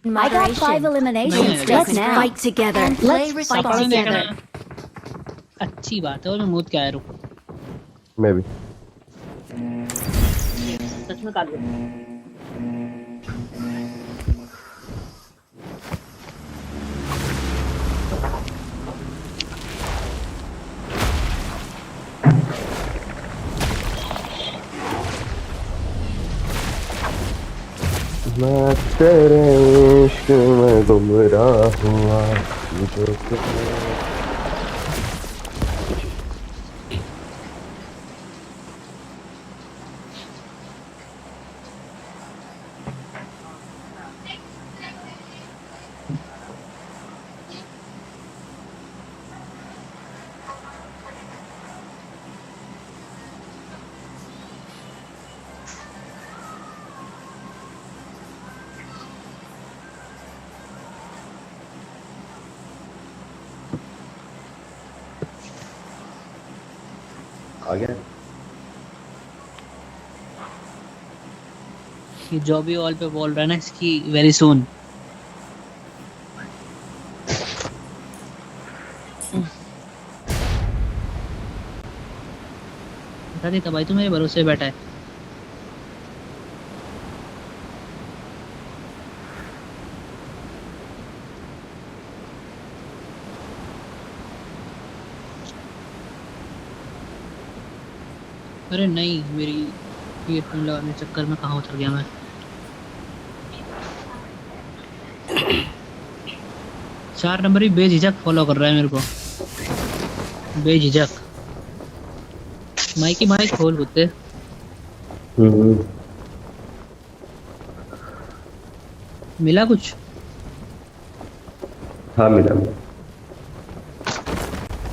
I got 5 eliminations just now. Fight together. Let's fight together. अच्छी बात है और मैं मूड क्या है रुक मैं भी सच में काट दो मैं तेरे इश्क में गुमराह हुआ जो आ गया ये जो भी ऑल पे बोल रहा है ना इसकी वेरी सून बता देता भाई तू मेरे भरोसे बैठा है अरे नहीं मेरी ईयरफोन लगाने के चक्कर में कहाँ उतर गया मैं चार नंबर ही बेझिझक फॉलो कर रहा है मेरे को बेझिझक माइक की माइक खोल कुत्ते मिला कुछ हाँ मिला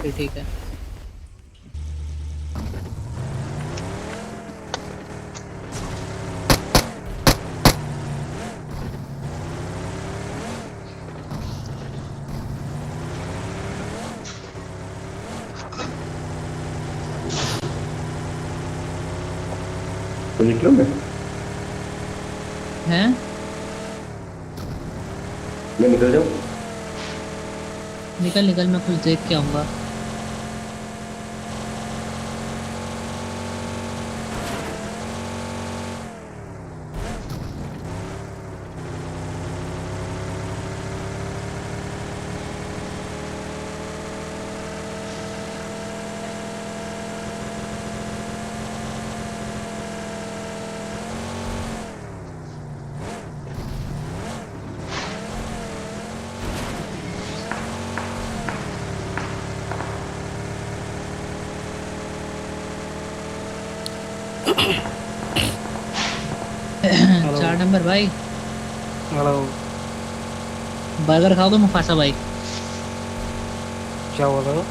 ठीक है तो निकलो मैं हैं मैं निकल जाऊँ निकल निकल मैं कुछ देख के आऊंगा चार नंबर भाई हेलो बर्गर खाओगे मुफासा भाई क्या बोल रहे हो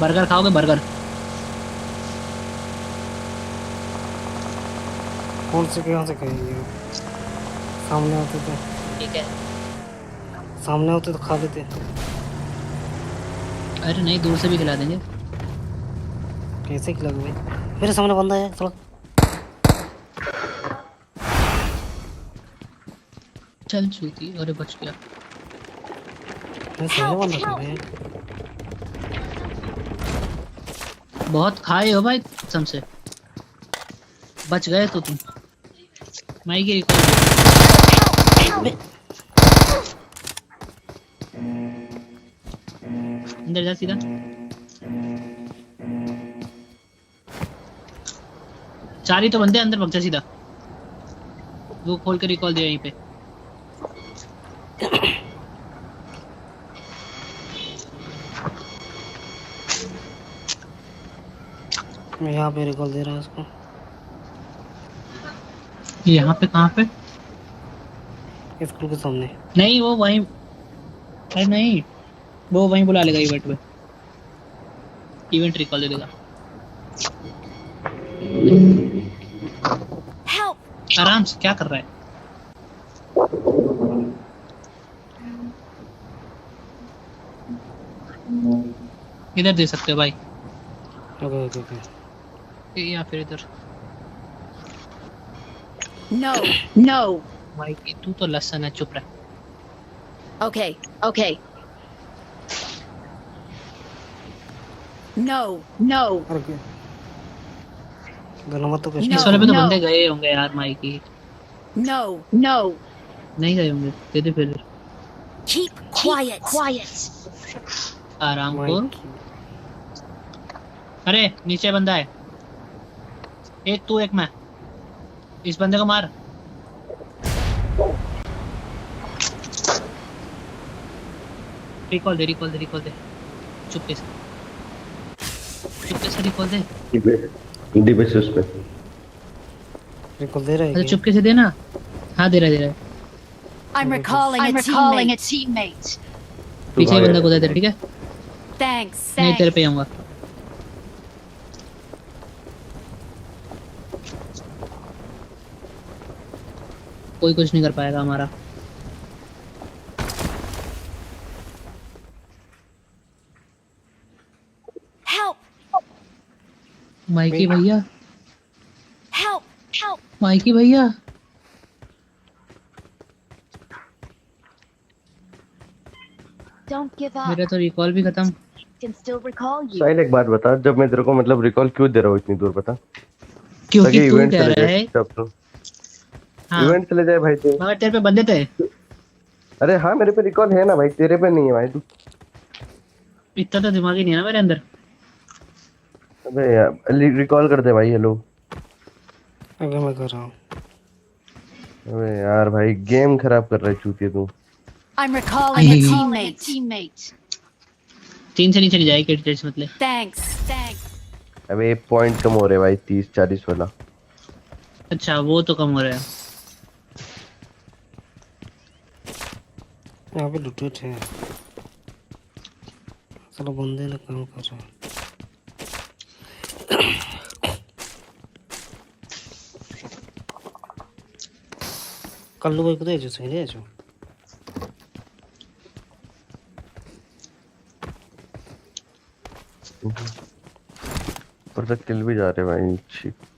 बर्गर खाओगे बर्गर कौन से कहाँ से खाएंगे सामने होते तो ठीक है सामने होते तो खा लेते अरे नहीं दूर से भी खिला देंगे कैसे खिलाओगे भाई मेरे सामने बंदा है थोड़ा चल चूती अरे बच गया मेरे सामने बंदा था भाई बहुत खाए हो भाई कसम से बच गए तो तुम माई की अंदर जा सीधा चार ही तो बंदे अंदर भाग जा सीधा वो खोल कर रिकॉल दिया यहीं पे मैं यहाँ पे रिकॉल दे रहा हूँ उसको यहाँ पे कहाँ पे स्कूल के सामने नहीं वो वहीं अरे नहीं वो वहीं बुला लेगा इवेंट में इवेंट रिकॉल दे देगा आराम से क्या कर रहा है इधर दे सकते हो भाई ओके या फिर इधर No. माइकी तू तो लसन है, चुप रह। Okay. Okay. No. No. और क्या दोनों मत तो कुछ No. इस वाले पे तो No. बंदे गए होंगे यार माइकी। No. No. नहीं गए होंगे, दे दे फिर। Keep Keep quiet. quiet. आराम को। माइकी अरे नीचे बंदा है, एक तू एक मैं। इस बंदे को मार। रिकॉल दे, रिकॉल दे, रिकॉल दे। चुपके से, चुपके से रिकॉल दे। डी पे से उस पे। रिकॉल दे रहा है अच्छा क्या? चुपके से देना। हाँ दे रहा है, दे रहा है। I'm recalling I'm a recalling a teammate. teammate. तू पीछे भाग बंदा को दे जा। दे, ठीक है? Thanks. नहीं तेरे पे आऊंगा। कोई कुछ नहीं कर पाएगा हमारा। Help. माइकी भैया, Help. Help. माइकी भैया। Don't give up. मेरा तो रिकॉल भी खत्म। Can still recall you. साहिल एक बात बता, जब मैं तेरे को मतलब रिकॉल क्यों दे रहा हूँ इतनी दूर, बता? क्योंकि ताकि तू इवेंट कह चले रहा जाए है। तब तो। हाँ इवेंट चले जाए भाई तू। मगर तेरे पे बंदे थे। अरे हाँ मेरे पे रिकॉल है ना भाई, तेरे पे नहीं है भाई तू। इतना तो दिमाग ही नहीं है ना मेरे अंदर। अबे यार रिकॉल कर दे भाई। हेलो। अगर मैं कर रहा हूँ अबे यार भाई गेम खराब कर रहा है चूतिया तू। I'm recalling a Ay. Calling a teammate. teammate. 3 से नीचे नहीं जाएगी क्रेडिट्स मतलब। Thanks. Thanks. अबे पॉइंट कम हो रहे भाई, 30-40 वाला। अच्छा वो तो कम हो रहा है। यहाँ पे लूटेड है चलो बंदे ने काम कर रहा है कल्लू भाई को दे जो सही दे जो पर तक किल भी जा रहे भाई,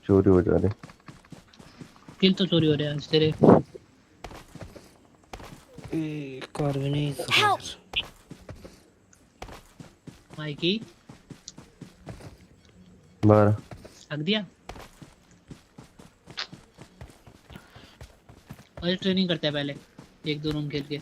चोरी हो जा रहे। किल तो चोरी हो रहा है आज तेरे। कार भी नहीं Help. माइकी बारह। हक दिया। और ट्रेनिंग करते हैं पहले, 1-2 रूम खेल के।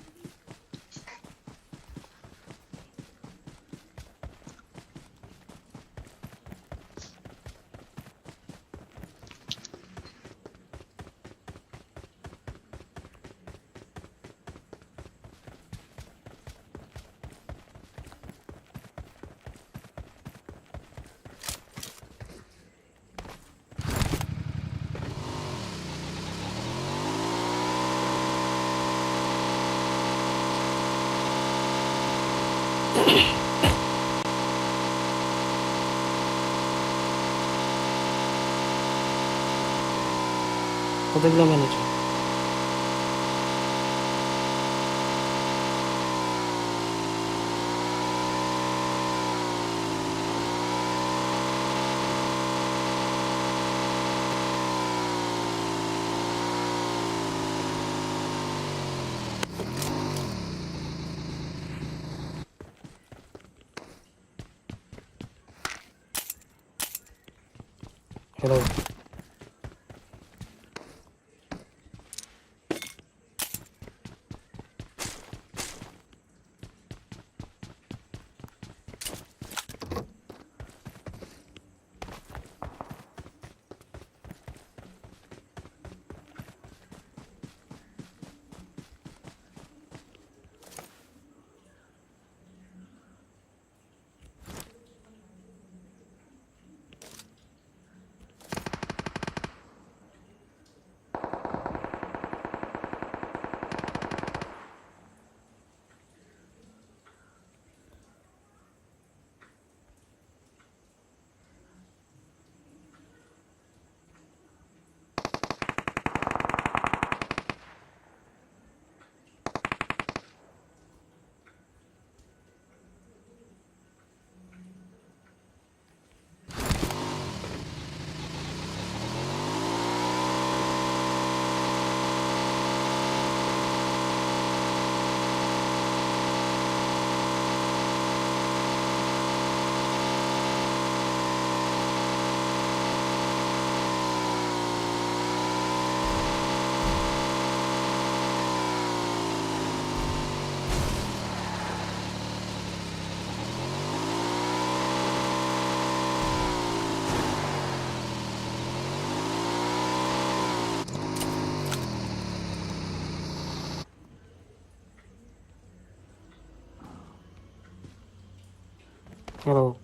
तो देख लो मैंने जो hello Hello.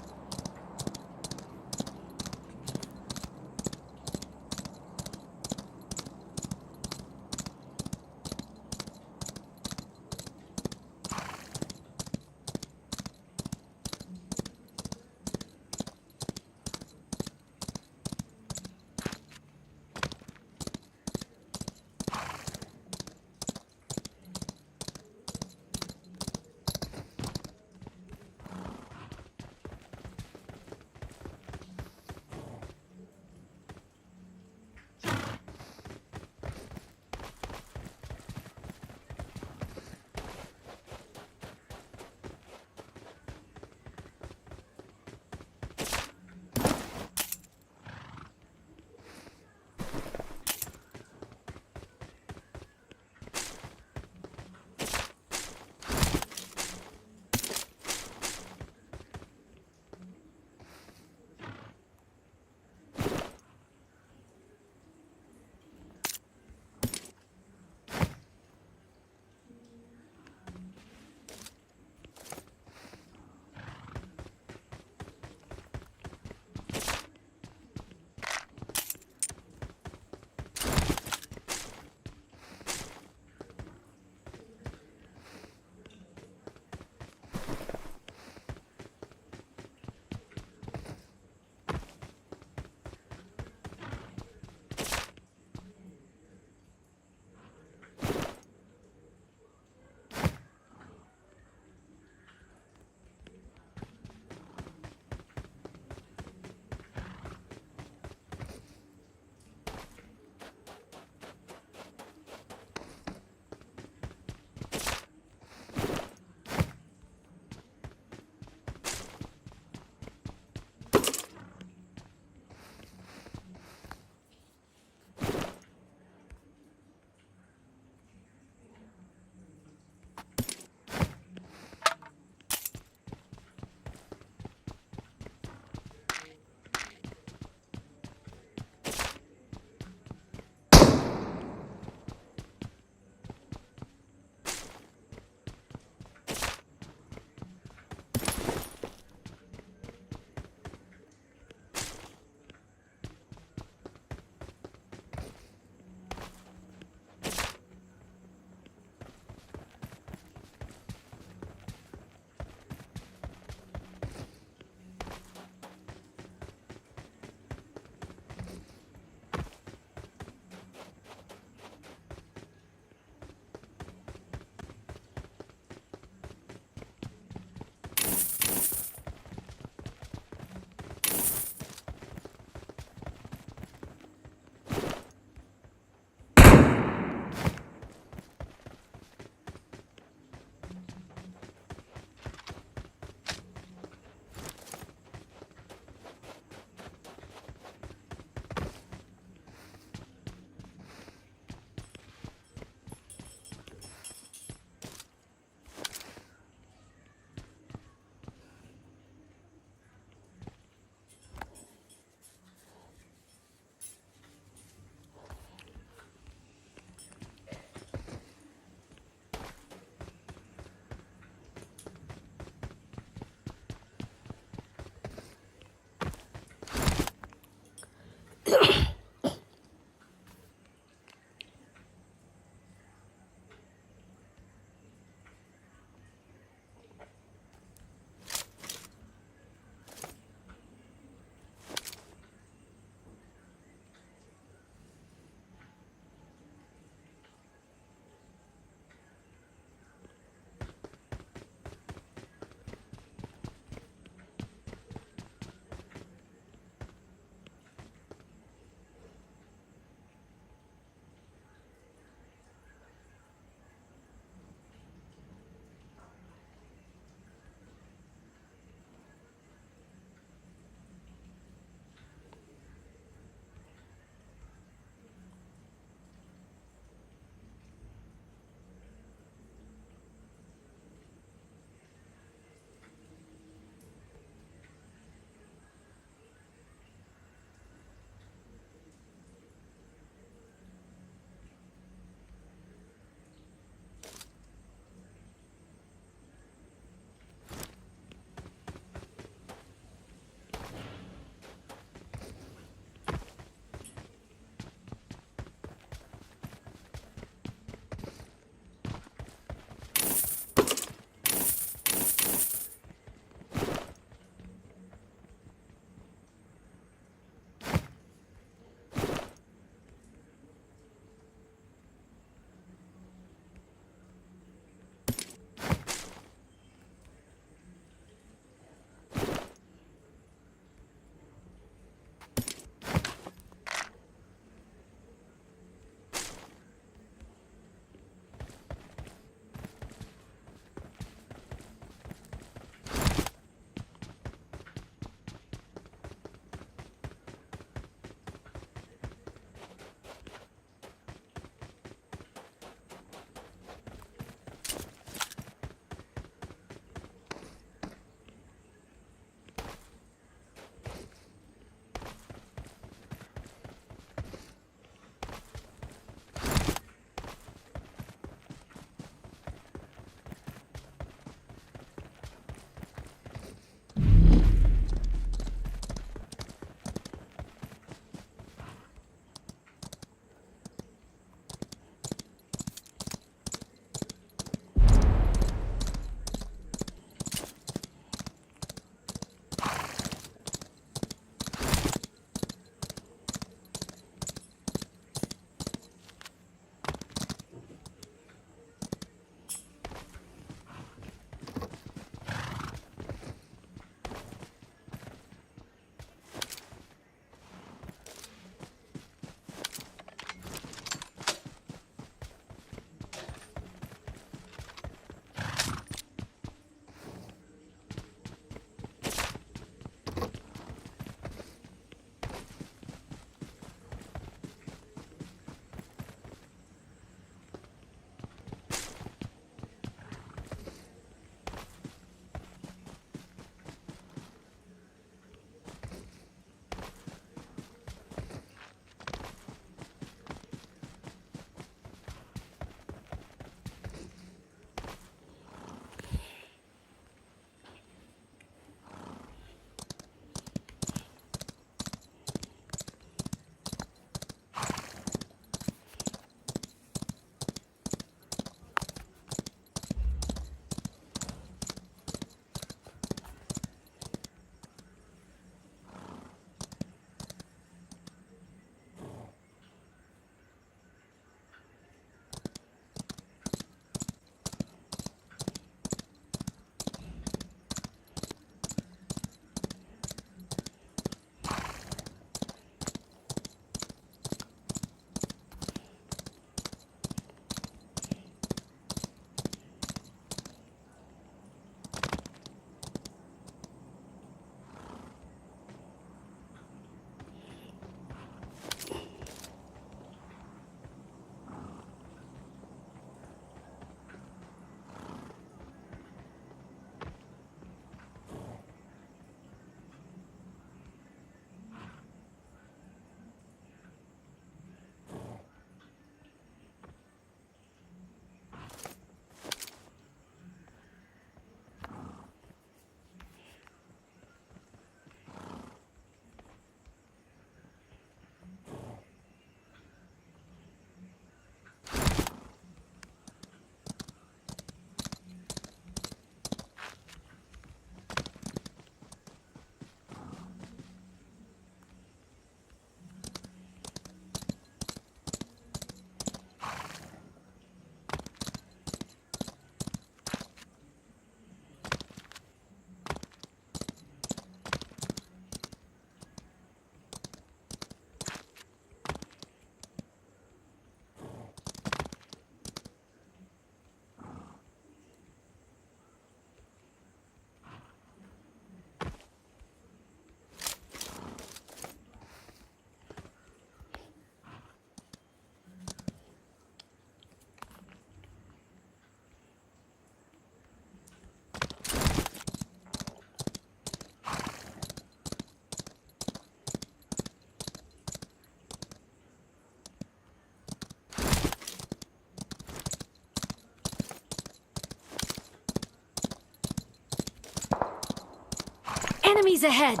Enemies ahead!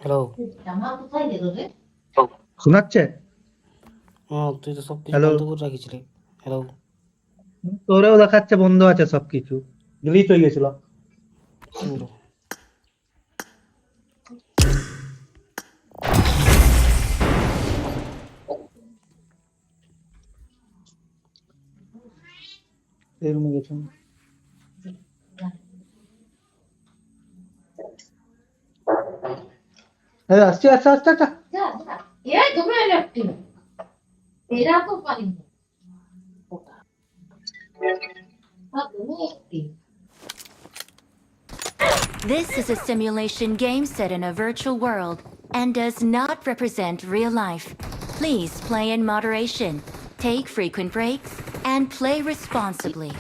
Hello. শোনাচ্ছে? তুই তো সব কিছু হ্যালো, বন্ধ করে রাখিছিলি। হ্যালো। তোরেও দেখাচ্ছে বন্ধ আছে সবকিছু, ডিলিট হয়ে গেছিল। এই রুমে গেছে। হ্যাঁ আসছে আচ্ছা আচ্ছা আচ্ছা। This is a simulation game set in a virtual world and does not represent real life. Please play in moderation, take frequent breaks, and play responsibly.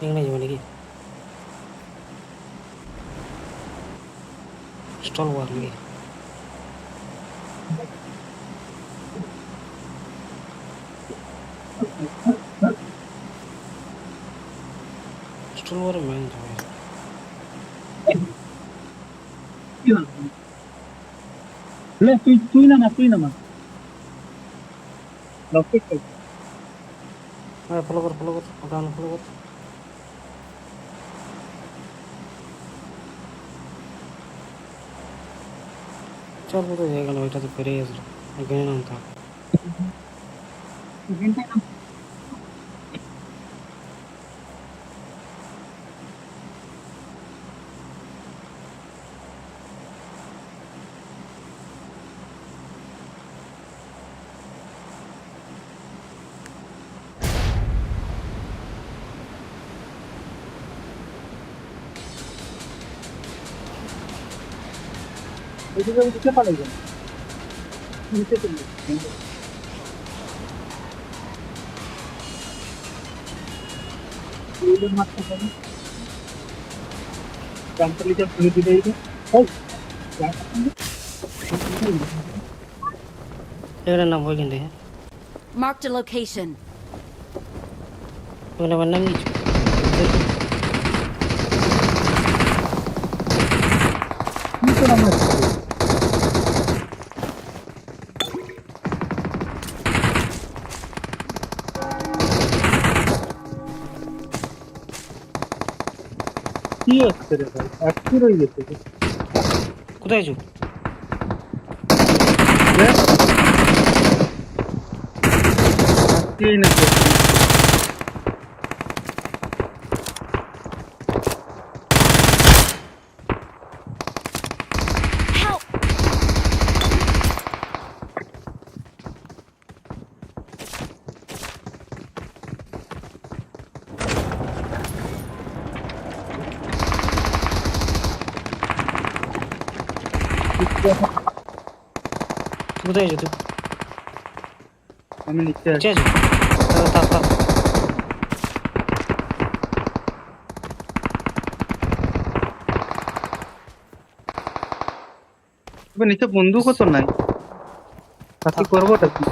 এখানে যাবে নাকি? স্টল ওয়ার নাকি? স্টল ওয়ারে ম্যান যাবে। তুই না হ্যাঁ ফলো কর ওটা ফলো কর। চল কোথায় জায়গা না, ওইটা তো পেরিয়ে আসলো। এখানে নামতাম। দিতে পারবে এখানে নাম ওইখান থেকে। Marked a location. ওখানে আমার নাম কিছু তো নামাচ্ছি। কি হচ্ছে রে ভাই, আটকে রয়ে গেছে রে। কোথায় আছো? দেখ, আটকেই না তো। Help! কোথায় আছো তুই? আমি নিচে নিচে আছি। আছো? থাক থাক। এবার নিচে বন্দুকও তো নাই, তাকে করবোটা কি?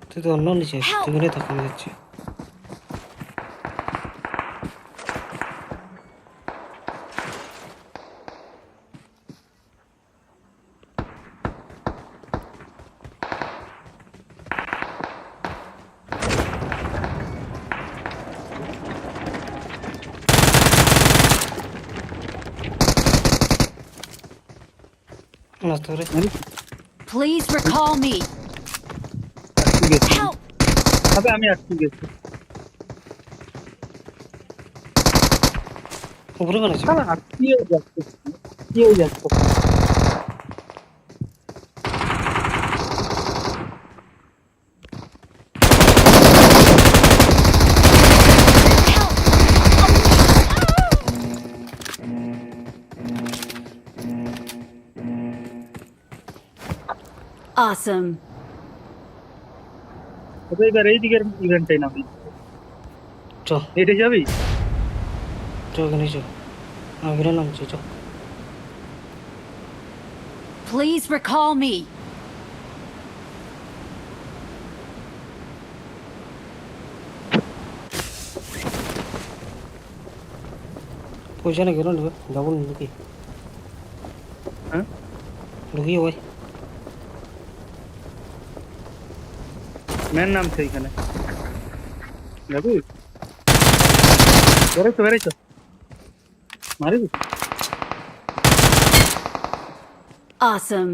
তুই তো অন্য নিচে আছিস, তুই ওখানে থাক, আমি যাচ্ছি। নাচতে পারে। আমি Please recall me. আটকে গেছি। Help! আমি আটকে গেছি। উপরে কেন আছো? শালা আটকিয়ে যাচ্ছে, আটকিয়ে যাচ্ছে। Awesome. তবে এবার এই দিকের ইভেন্টটাই নামি। চ এটা যাবি? চ, ওখানে চ। আমি এখানে নামছি, চ। Please recall me. পয়সা নাকি নেবে, যাবো না লুকি, হ্যাঁ, লুকিয়ে ভাই। ম্যান নামছে এখানে, যাবি? বেড়েছো বেড়েছো, মারিবি? Awesome.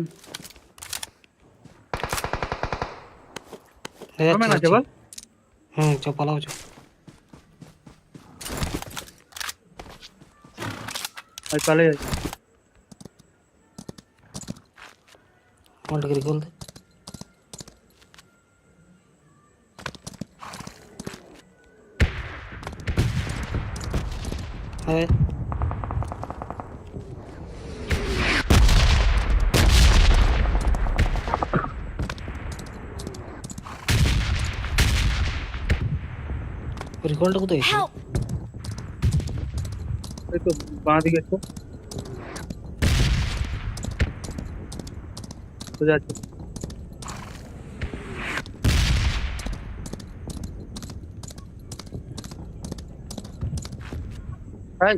ম্যান আছে বল। হুম, চ পালাও, চ। ওই পালে যাই। আমারটাকে রিকল দে। হ্যাঁ, রিকলটা কোথায় গেছে? Help! এই তো বাঁ দিকে তো সোজা আছে। Hi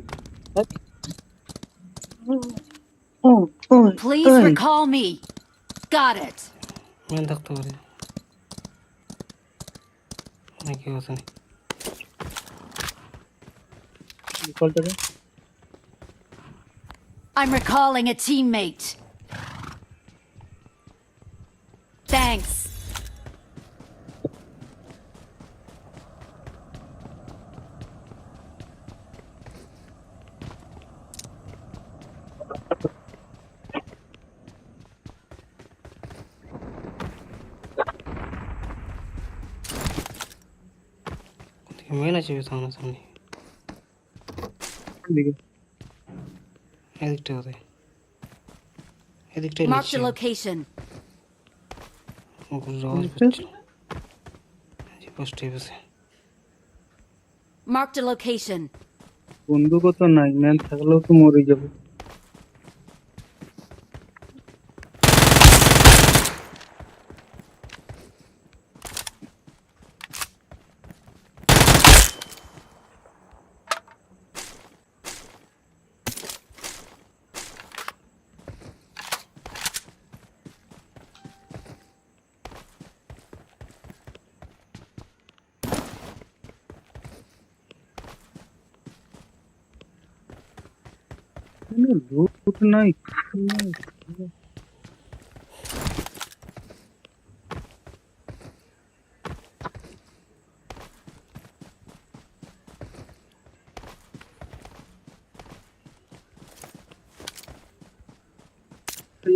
hi. Please recall me. Got it. মেন থাকতে পারে নাকি আছে? কলটাকে I'm recalling a teammate. Thanks. মেন আছে সামনে, দিকে এদিকটা কোথায়? এদিকটাই Marked নিচ্ছে। a location. আওয়াজ পাচ্ছিল, ফার্স্টে বসে। Marked a location. বন্দুকও তো নাই, ম্যান থাকলেও তো মরে যাবে। লুট নাই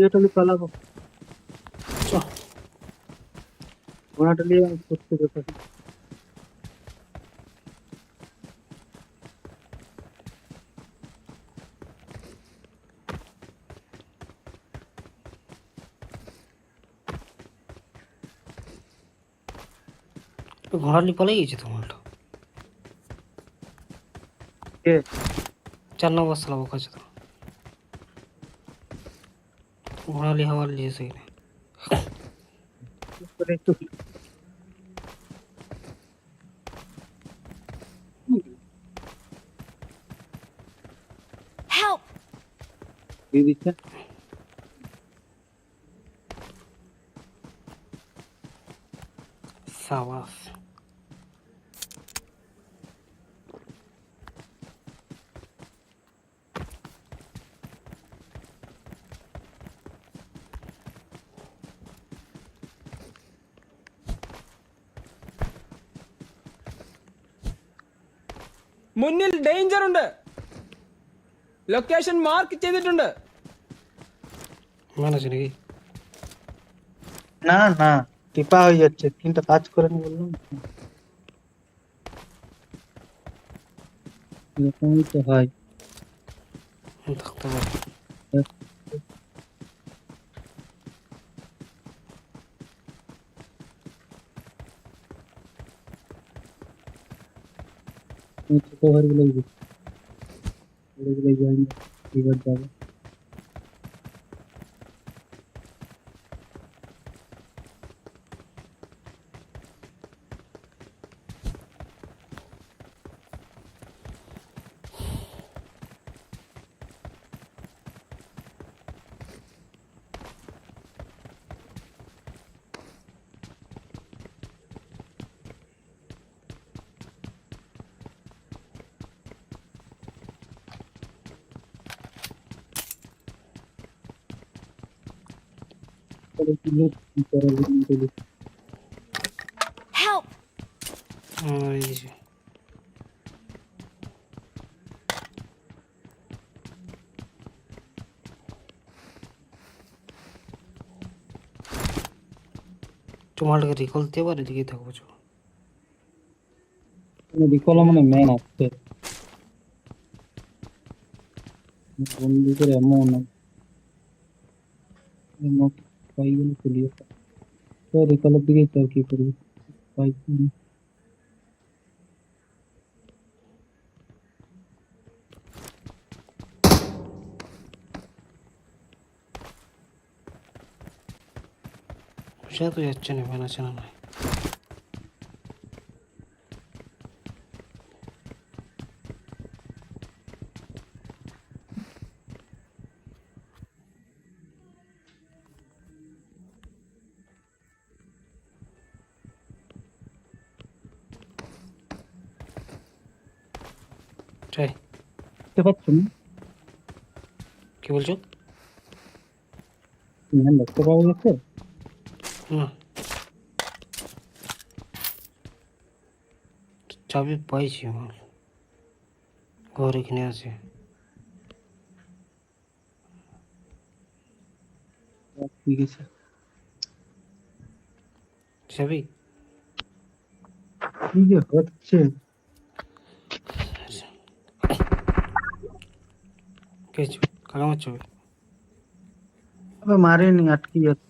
এটা লি পালাবো ঘোড়াটা নিয়ে আমি করতে পারি ঘোড়ালি পালাই গেছে তোমার কে 4 নম্বর সালা বকাছে তো ঘোড়ালি হওয়ার লিয়েছে করে একটু Help! দিয়ে দিচ্ছে সাবাস മുന്നിൽ ഡേഞ്ചർ ഉണ്ട് ലൊക്കേഷൻ മാർക്ക് ചെയ്തിട്ടുണ്ട് মানে নাকি না না টিপা হয়ে যাচ্ছে তিনটা কাজ করে নি বললাম এরকমই তো হয় থাকতে পারে ছোট ঘরগুলো বড়গুলো যায়নি এবার যাবে Help! এই যে তোমারকে রিকল দিতে পারে দিকে থাকবো চলো রিকল মানে মেন আসছে বন্দি করে এমন পাইগুলো চলিয়ে তো রিকলের দিকে তো আর কি করবি পাই সে তো যাচ্ছে না মেনা চেনা নাই চাই বুঝতে পারছো না কি বলছো দেখতে পাওয়া গেছে না চাবি পাইছি আমার ঘর এখানে আছে ঠিক আছে চাবি কি যে হচ্ছে কিছু কাকা আমার চাবি মারেনি আটকে যাচ্ছে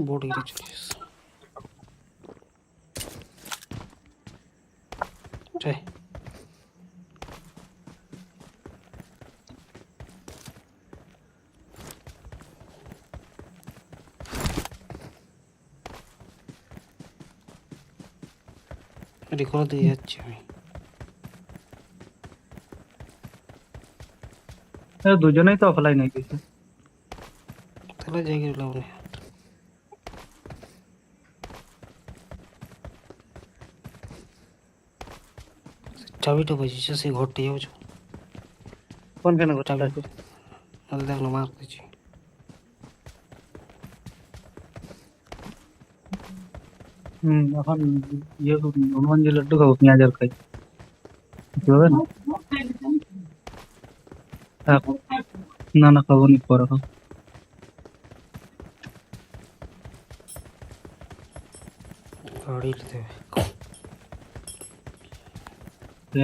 বোর্ড গিয়ে চলে এসছে চাই রিকল দিয়ে যাচ্ছি আমি দুজনেই তো অফলাইন হয়ে গেছে তাহলে জায়গায় লাভ নেই চাবিটা বুঝিস সেই ঘরটা যাবো কোনখানে ঘরটা চাবি আছে? তাহলে দেখ না মার দিচ্ছি এখন ইয়ে হনুমান যে লাড্ডু খাবো, পেঁয়াজ আর খাই, কিছু হবে না? থাক। না না, খাবো নি, পরে খাবো। গাড়ি নিতে হবে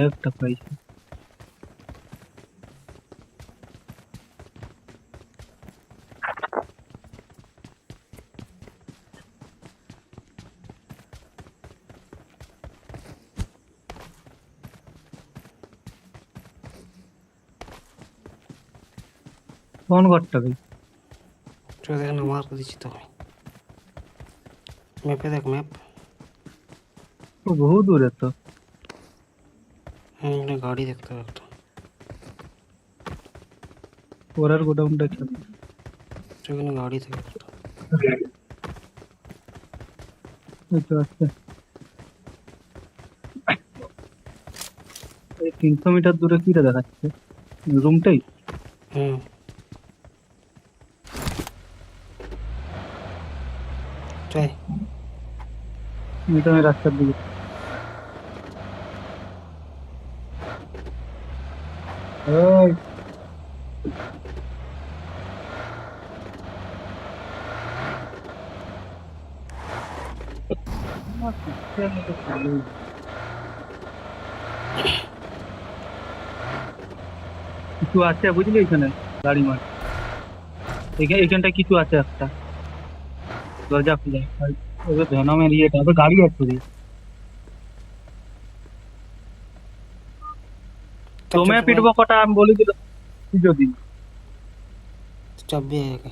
একটা পাইছি। কোন ঘরটা ভাই? চল দেখ না মার দিচ্ছি তো আমি ম্যাপে দেখ ম্যাপ ও বহু দূরে তো। এখানে গাড়ি দেখতে হবে একটা ওরার গোডাউনটা খেতে। সেখানে গাড়ি থাকে একটা এই তো আছে। এই 300 মিটার দূরে কিটা দেখাচ্ছে? রুমটাই? হুম চাই এটা আমি রাস্তার দিকে। ওই কিছু আছে বুঝলি, এখানে গাড়ি মার এখানটা কিছু আছে একটা, দরজা খুলে ওদের ভেনমের ইয়েটা, ওদের গাড়ি আছে রে। তোমে পিটবো কটা আমি বলে দিলাম, তুই যদি চাবি আগে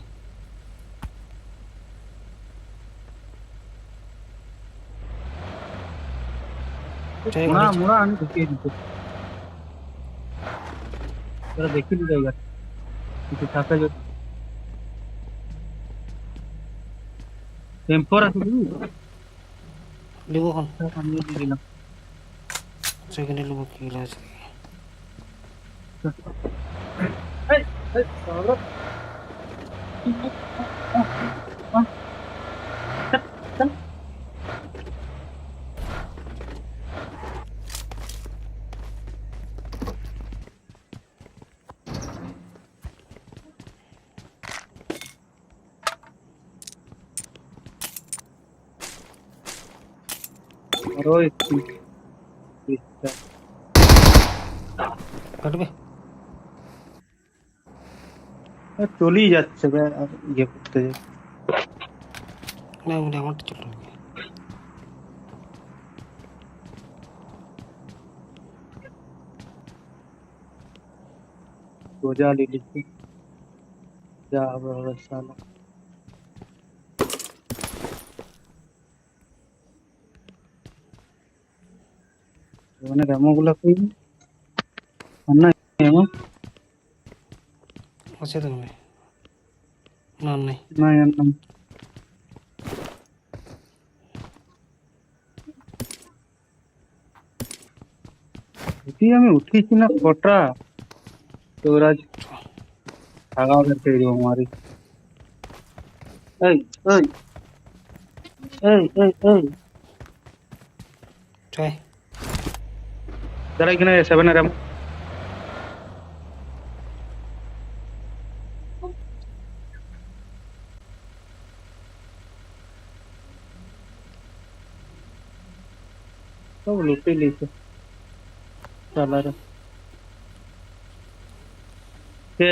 চাই মোড়া গাড়ি মোড়া আমি ঢুকিয়ে দিত, তোরা দেখে দিতে গাড়ি কিছু থাকে যদি। টেম্পোর আছে বুঝলি, নেব এখন আমি দিয়ে দিলাম। সেখানে নেবো কি আছে এই, এই, বাবা। চল। আর ওই কাটবে চলেই যাচ্ছে বে, আর ইয়ে করতে যাচ্ছে। না মানে আমারটা চলো সোজা ले लीजिए, যা হবে হবে সালা। মানে রেমো গুলা কই না, রেমো আছে তো মনে না নাই না না। যদি আমি উঠিছি না কটা, তোর আজ ভাগাও করতে দিব মারি। এই এই এই চাই যারা এখানে 7 এর রেমো সব লুটে লিয়েছে সালারা। কে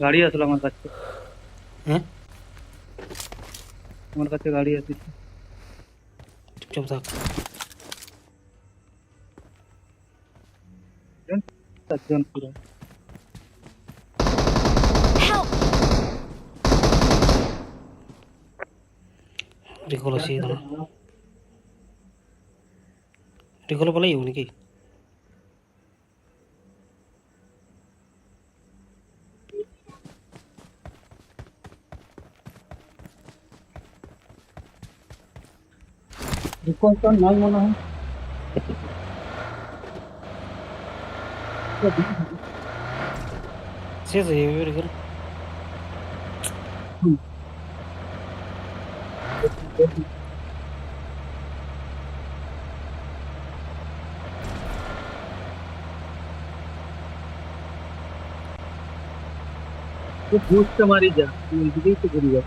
গাড়ি আসলো আমার কাছে, হ্যাঁ আমার কাছে গাড়ি আসছে। চুপচাপ থাক চারজন পুরো Help! রিকল আছে না রিকল পালাই যাবো নাকি রিকোয়েস্ট নাই মনে হয়। শেষ হয়ে যাবে এবার। বুঝতে মারি যা, তুই এদিকেই তো ঘুরে যা।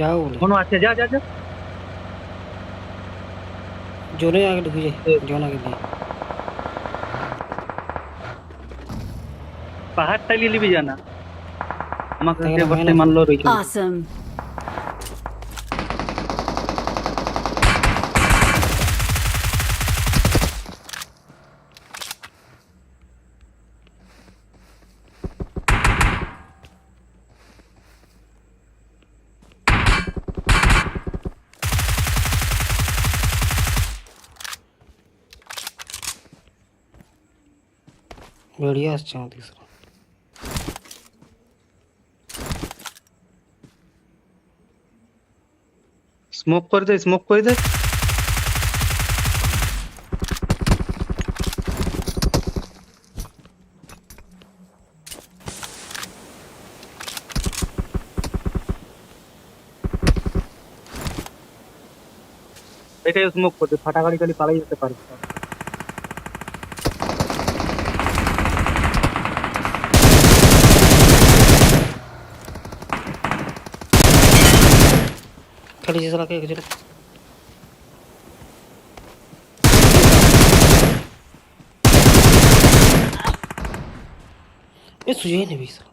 যাও বলে কোনো আছে, যা যা যা। জোরে আগে ঢুকে যায়, জন আগে দিয়ে। পাহাড় টাইলি লিবি জানা, আমাকে তাই যে না, বসে হয় না। মারলো রইছে। Awesome. বেরিয়ে আসছে আমাদের সাথে। স্মোক করে দে, স্মোক করে দে। এটাই স্মোক করে দে, ফাটা গাড়ি খালি পালাই যেতে পারে। खाली से चला के एक जगह ये सुझे नहीं भी सर।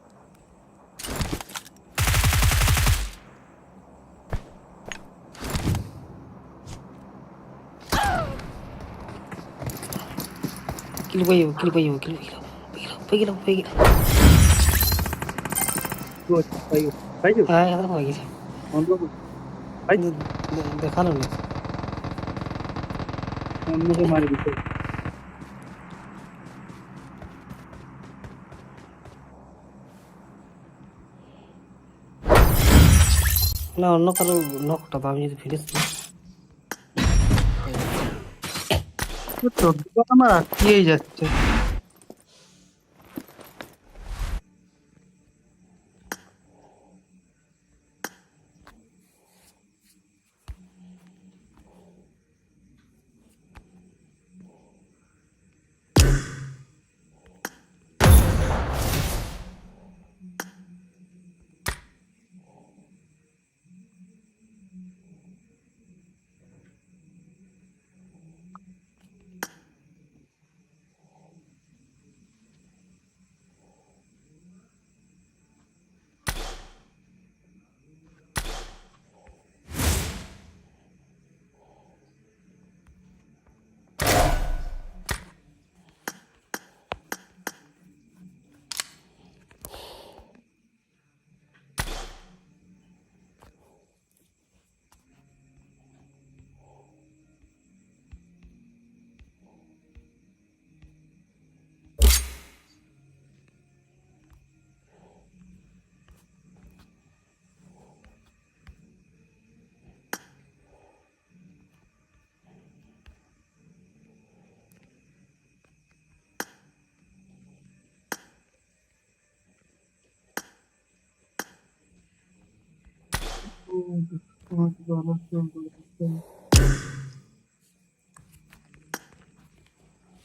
किल भाई किल भाई তো তাই তাই তো हाँ यार भाई অন্য ভাই देखा लो नहीं অন্যকে মারি দিতে। ना अन्य करो नॉक टा दामी जो फिनिश তো আমার আটকেই যাচ্ছে।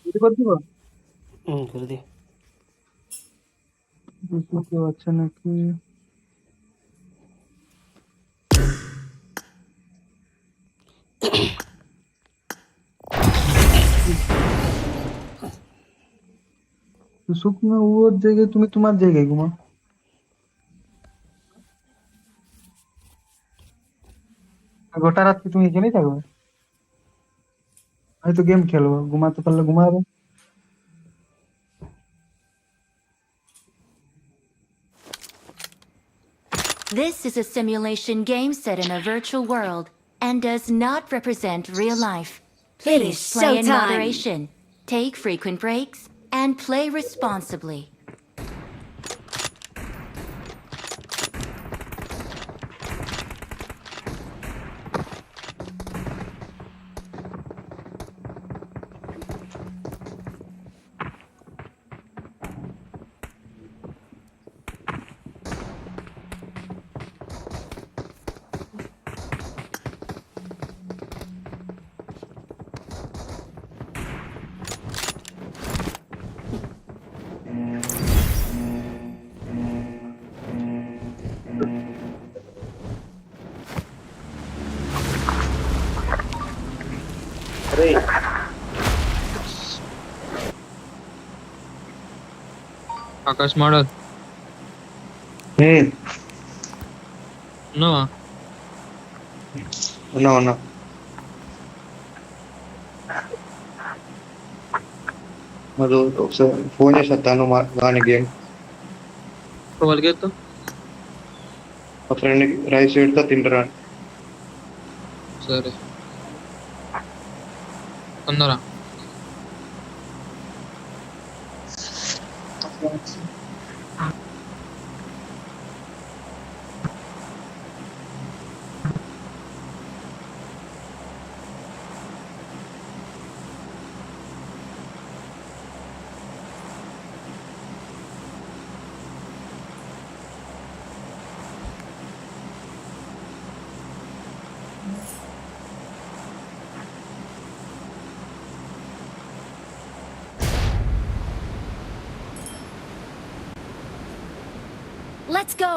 বুঝতে পারছি না कर दे বুঝতে পারছে নাকি। শুকনো ওর জায়গায় তুমি তোমার জায়গায় ঘুমা। গোটা রাত কি তুমি এখানেই থাকবে? হয়তো গেম খেলবো, ঘুমাতে পারলে ঘুমাবো। This is a simulation game set in a virtual world and does not represent real life. Please play in moderation, take frequent breaks, and play responsibly. అరే ఆకాశ్ మోడల్ ఉన్నావా? ఉన్నా మధు ఒకసారి ఫోన్ చేసి వస్తాను దాని గేమ్ వాళ్ళకి ఎత్తు. మా ఫ్రెండ్ రైస్ పెడితే తింటారా సరే తొందర. Let's go!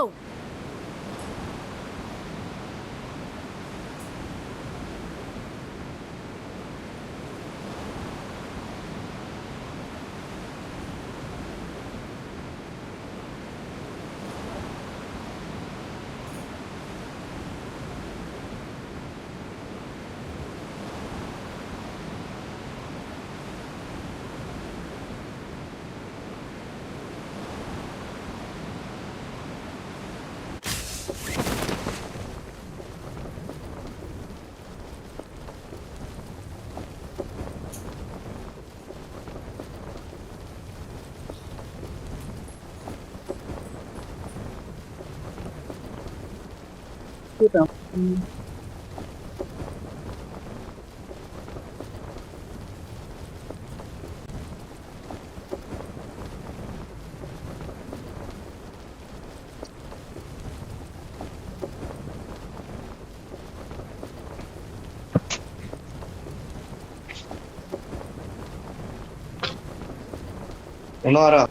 ఉన్నారా?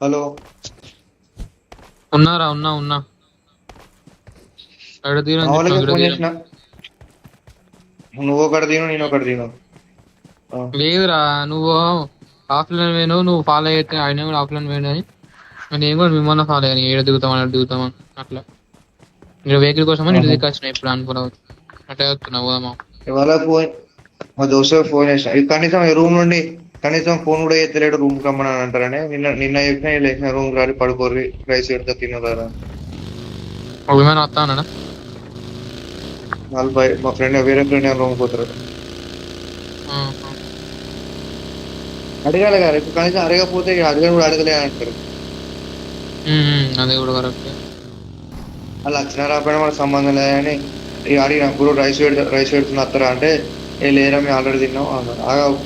హలో ఉన్నారా? ఉన్నా ఎక్కడ తీరా వాళ్ళకి ఫోన్ చేసిన నువ్వు ఒకటి తిను నేను ఒకటి తిను. లేదురా, నువ్వు ఆఫ్లైన్ వేను, నువ్వు ఫాలో అయితే ఆయన కూడా ఆఫ్లైన్ వేను అని నేను కూడా మిమ్మల్ని ఫాలో అయ్యాను. ఏడు దిగుతామని అట్లా. మీరు వెహికల్ కోసం ఇటు దిక్కొచ్చిన ఇప్పుడు అనుకోవచ్చు. అట్లా వస్తున్నా పోదామా? ఇవాళ ఫోన్ మా దోస్తు ఫోన్ చేసిన కనీసం రూమ్ నుండి కనీసం ఫోన్ కూడా ఎత్తలేడు. రూమ్ కమ్మని అంటారని నిన్న చెప్పిన లేచిన రూమ్ రాలి పడుకోర్రి రైస్ పెడతా తినదారా. అభిమానం వస్తా అన్నాడా? వాళ్ళు మా ఫ్రెండ్ వేరే ఫ్రెండ్ రూమ్ పోతారు. అడగాలి కదా ఇప్పుడు కనీసం అడగకపోతే అడగని కూడా అడగలే అంటారు. అదే కూడా కరెక్ట్. వాళ్ళు వచ్చినా రాకపోయినా మనకు సంబంధం లేదని అడిగినప్పుడు రైస్ పెడుతున్న వస్తారా అంటే ఏ లేరా మేము ఆల్రెడీ తిన్నాం అన్నారు.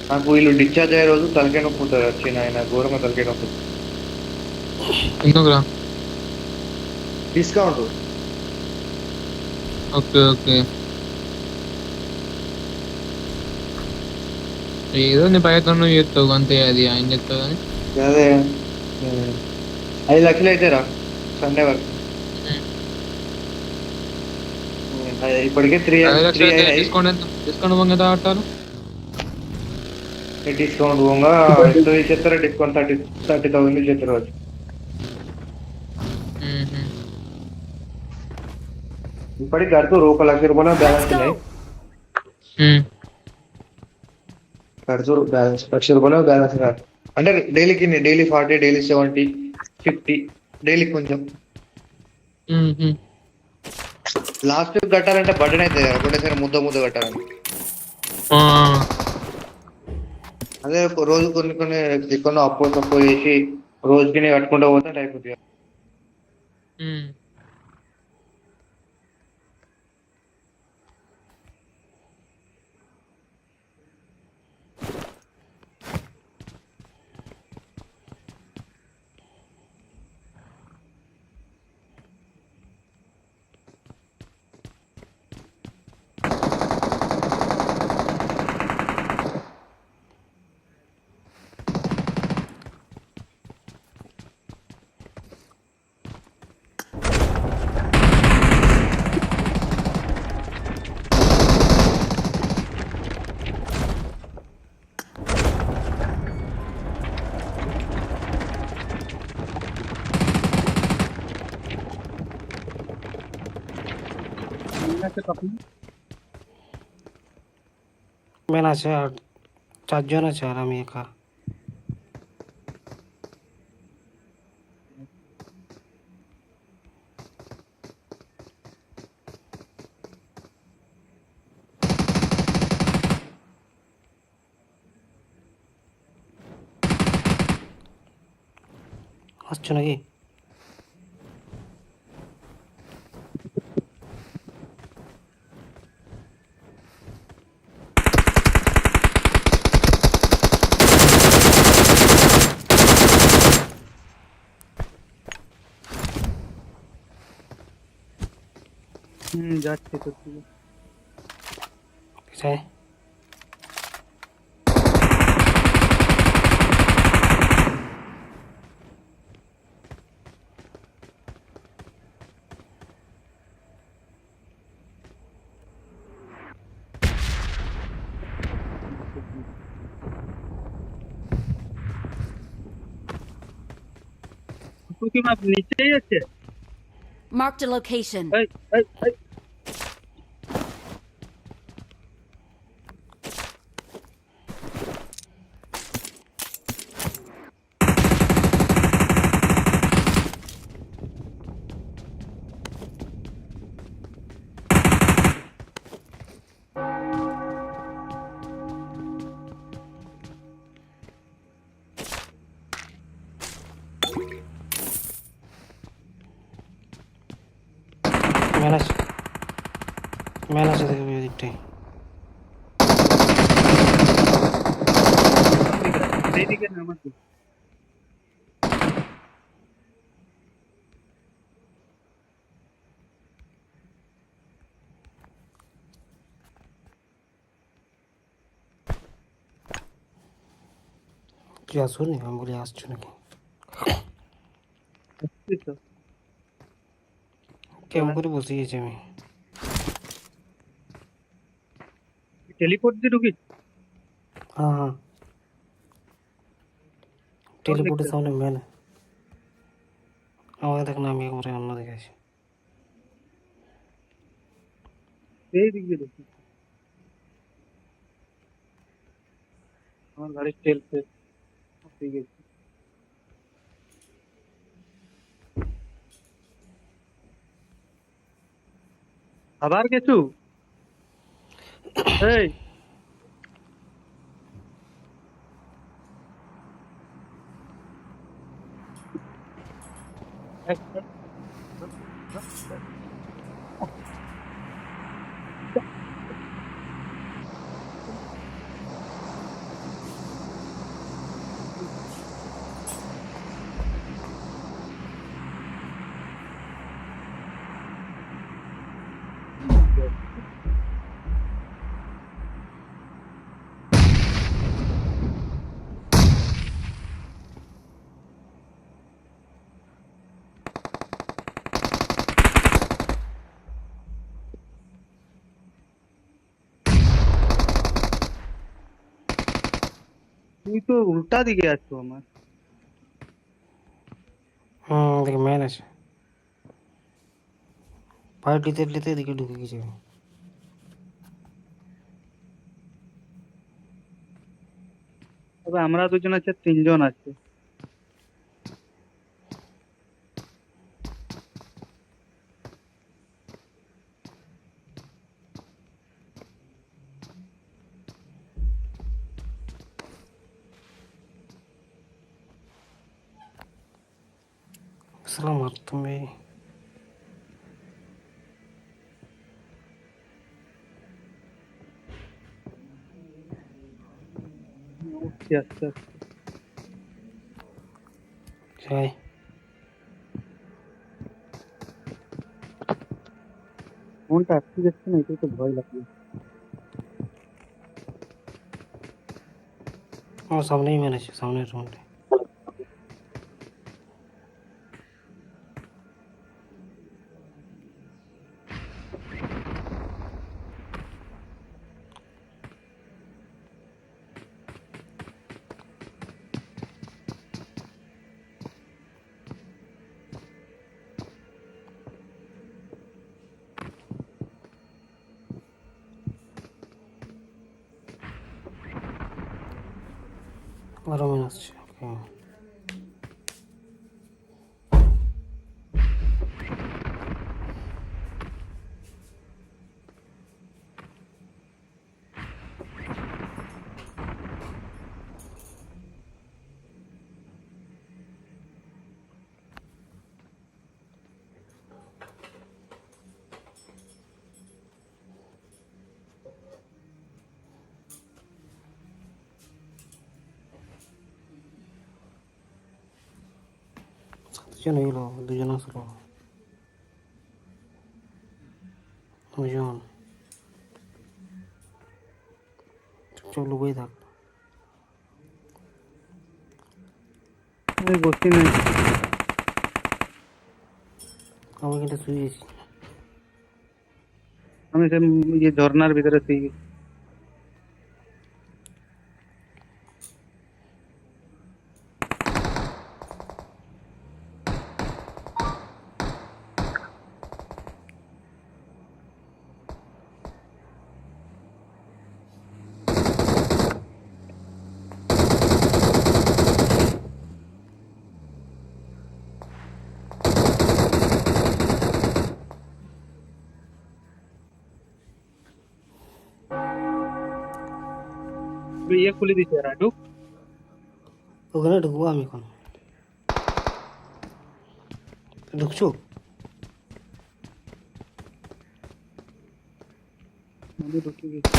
నాకు వీళ్ళు డిశ్చార్జ్ అయ్యే రోజు తలకాయ నొప్పి ఉంటుంది. వచ్చిన ఆయన ఘోరంగా తలకాయ నొప్పి. ఎందుకురా? డిస్కౌంట్. ఓకే ఏదో నీ ప్రయత్నం నువ్వు చెప్తావు అంతే. అది ఆయన చెప్తావు కానీ అదే 5 లక్షలు అయితే రా సండే వరకు. ఇప్పటికే 3 అయినాయి. డిస్కౌంట్ ఎంత కట్టాలి? డిస్కౌంట్ పోగా ఎంత ఇచ్చేస్తారా? డిస్కౌంట్ 30,000 ఇచ్చేస్తారు. ఇప్పటికి కడుతూ ₹1,00,000 బ్యాలెన్స్ ఉన్నాయి. కడుతూ బ్యాలెన్స్ ₹1,00,000 బ్యాలెన్స్ కాదు అంటే డైలీ 40, డైలీ 70, 50 డైలీ కొంచెం. లాస్ట్ కట్టాలంటే బడ్డన్ అవుతుంది కదా, ఒకటేసారి ముద్ద కట్టాలని. అదే రోజు కొన్ని ఎక్కువ అప్పు చేసి రోజుకి కట్టుకుంటూ పోతే అయిపోతుంది. আছে তখন ম্যান আছে আর 4 জন আছে আর আমি একা। আসছো নাকি? যাচ্ছে তোর দিকে। পিছায় তুই কি মাপ নিচেই আছে? Marked a location. এই এই এই ম্যান আছে, ম্যান আছে দেখবি ওই দিকটাই। এইদিকে নামাচ্ছি। তুই আসুনি, আমি বলি আসছো নাকি? আসছি তো। কেমন করে বসিয়েছি আমি। টেলিপোর্ট দিয়ে ঢুকিস? হ্যাঁ হ্যাঁ, টেলিপোর্টের সামনে ম্যান। আমাকে দেখ না, আমি একবারে অন্য দিকে আছি। এই দিক দিয়ে ঢুকিস। আমার গাড়ির তেল শেষ হয়ে গেছে। আবার কিছু? এই এক- তুই তো উল্টা দিকে আছো আমার। দেখ ম্যান আছে, পায়ে দিতে দিতে এদিকে ঢুকে গেছি আমি। তবে আমরা দুজন আছে, তিনজন আছে। সালাম তুমি। উঠছি আস্তে আস্তে। যাই, মনটা আটকে যাচ্ছে না, এটাই তো ভয় লাগছে। আমার সামনেই ম্যান আছে, সামনের রুমটা। আরো মনে আসছে। ওকে দুজন হইল, দুজন আসলো, দুজন চুপচাপ লুকিয়ে থাক। ওই বসি নাই, আমি কিন্তু শুয়েছি। আমি সে ইয়ে ঝর্ণার ভিতরে শুয়ে গেছি। ইয়ে খুলে দিছে রাডু। ওখানে ঢুকবো আমি এখন। ঢুকছো? আমি ঢুকে গেছি।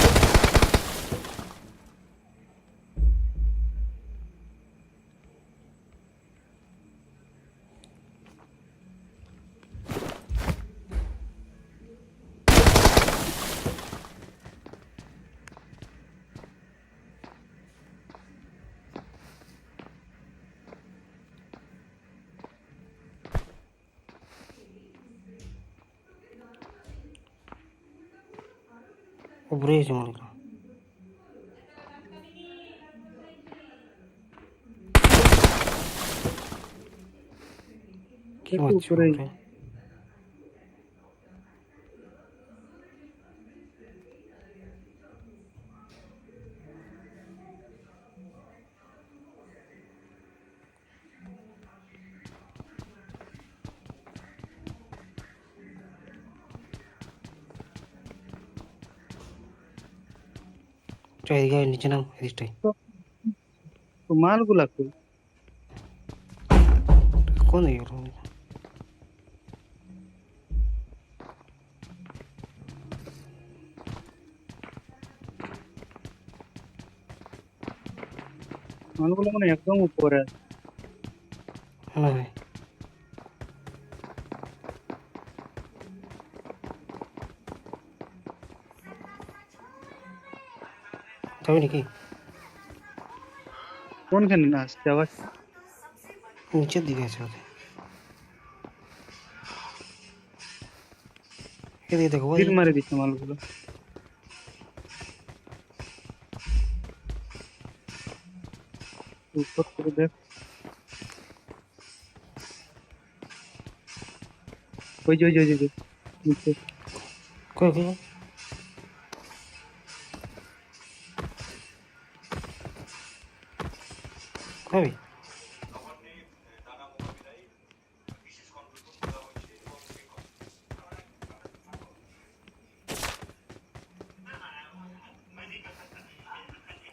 উপরে গেছে মনে করো। কি একটু মারছো উপরেই। উপরে? এদিকে নিচে নাম এদিকটাই। তো মালগুলা কই? কোন দিকে গেল? মালগুলো মানে একদম উপরে আছে। হ্যাঁ ভাই, যাবি নাকি? কোনখানে না আসছে আবার? নিচের দিকে আছে ওদের। এদিকে দেখো ভাই। তীর মারে দিচ্ছে মালগুলো। উপর থেকে দেখ। ওই যে ওই যে ওই যে, ওই যে, নিচে। কই কই কই?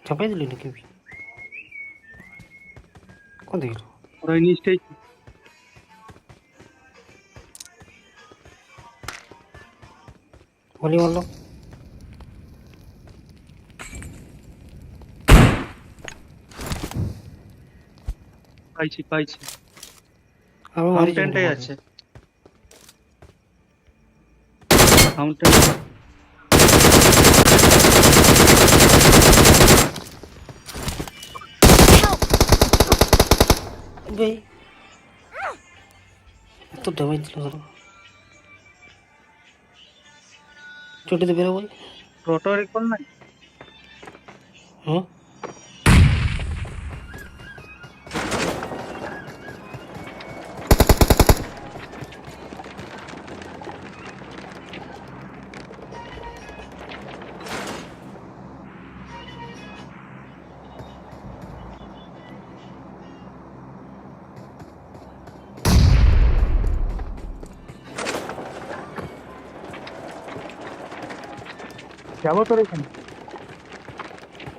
চাপাই দিলি নাকি? কোন দিকে গেল? ওরা ওই নিচটাই। বলি মারলো। পাইছি পাইছি। আমি মারি ফাউন্টেনটাই আছে। ফাউন্টেন। ভাই এত ড্যামেজ দিল ধরো। চটিতে বেরো ভাই। টোটো রিকল নাই। হুম, যাবো তোর এখানে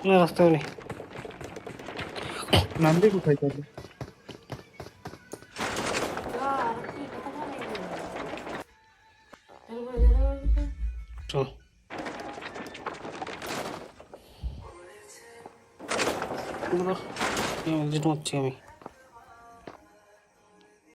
না রাস্তা নেই। নামবি কোথায় তাহলে? চল যেটা হচ্ছে আমি